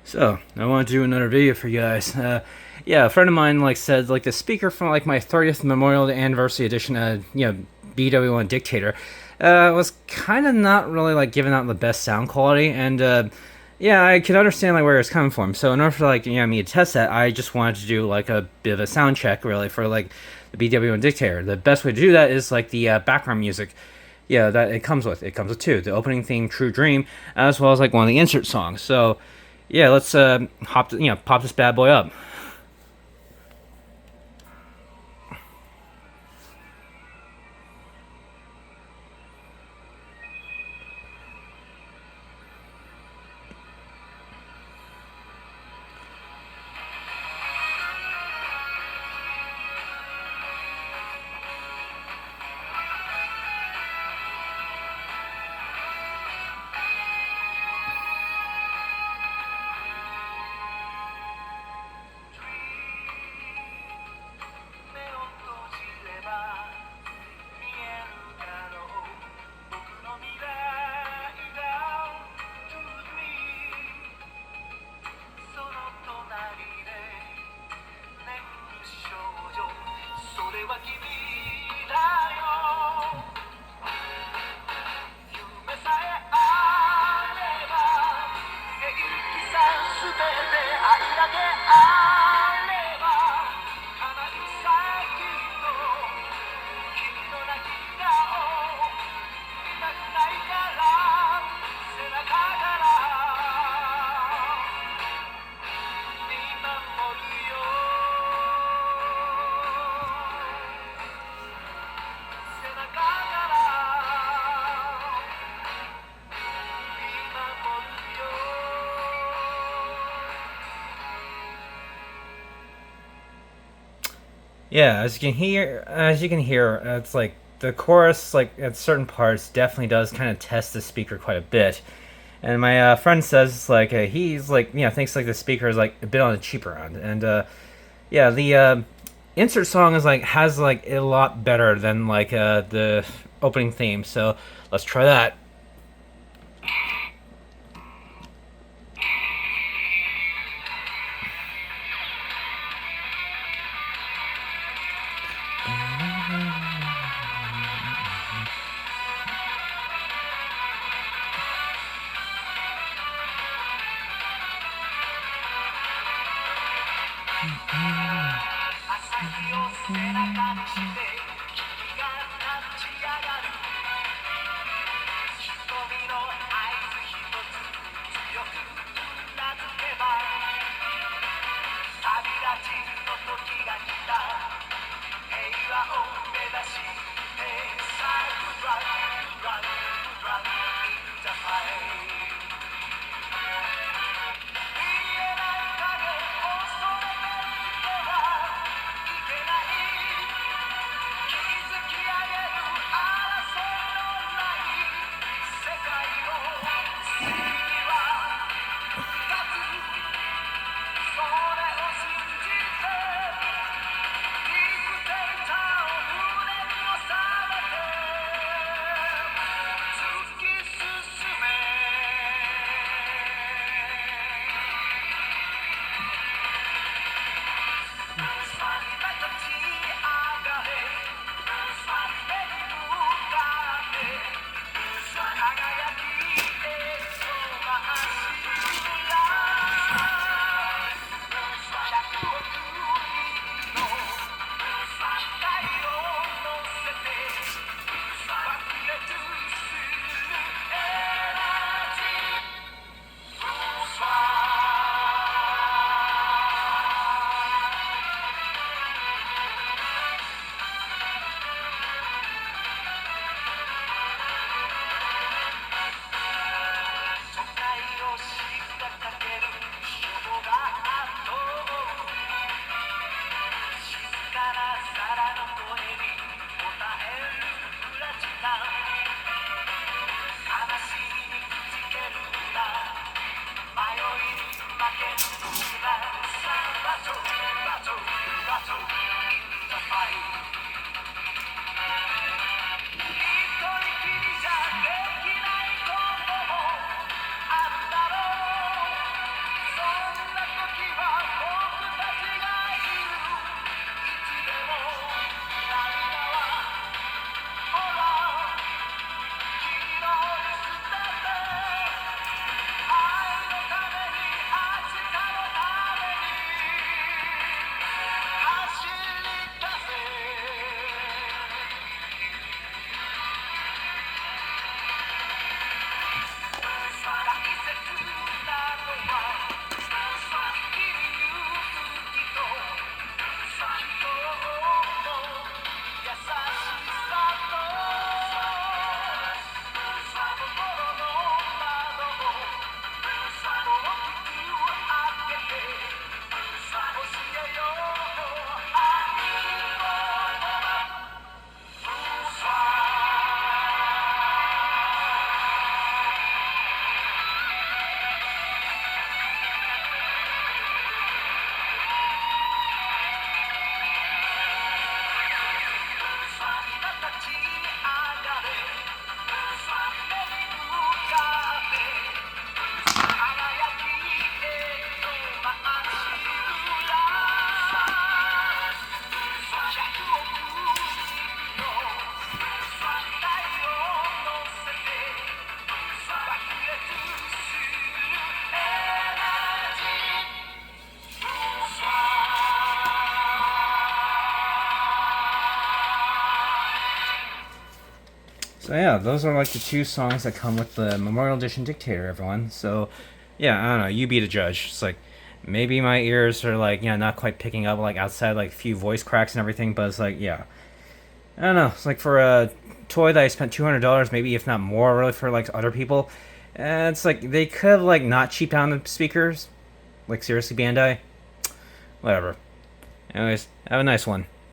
So I want to do another video for you guys. Yeah, a friend of mine said the speaker from my 30th Memorial Anniversary Edition, BW1 Dictator, was kind of not really giving out the best sound quality, and yeah, I can understand where it's coming from. So in order for me to test that, I just wanted to do a bit of a sound check really for the BW1 Dictator. The best way to do that is the background music. Yeah, that it comes with. It comes with two: the opening theme, "True Dream," as well as one of the insert songs. So yeah, let's pop this bad boy up. Yeah, as you can hear, it's the chorus, at certain parts, definitely does kind of test the speaker quite a bit. And my friend says he's thinks the speaker is a bit on the cheaper end, and yeah, the insert song is has a lot better than the opening theme. So let's try that. So yeah, those are like the two songs that come with the Memorial Edition Dictator, everyone. So yeah, I don't know. You be the judge. It's like maybe my ears are like not quite picking up like outside like a few voice cracks and everything, but it's like yeah, I don't know. It's like for a toy that I spent $200, maybe if not more, really for like other people. It's like they could have like not cheap down the speakers. Like seriously, Bandai. Whatever. Anyways, have a nice one.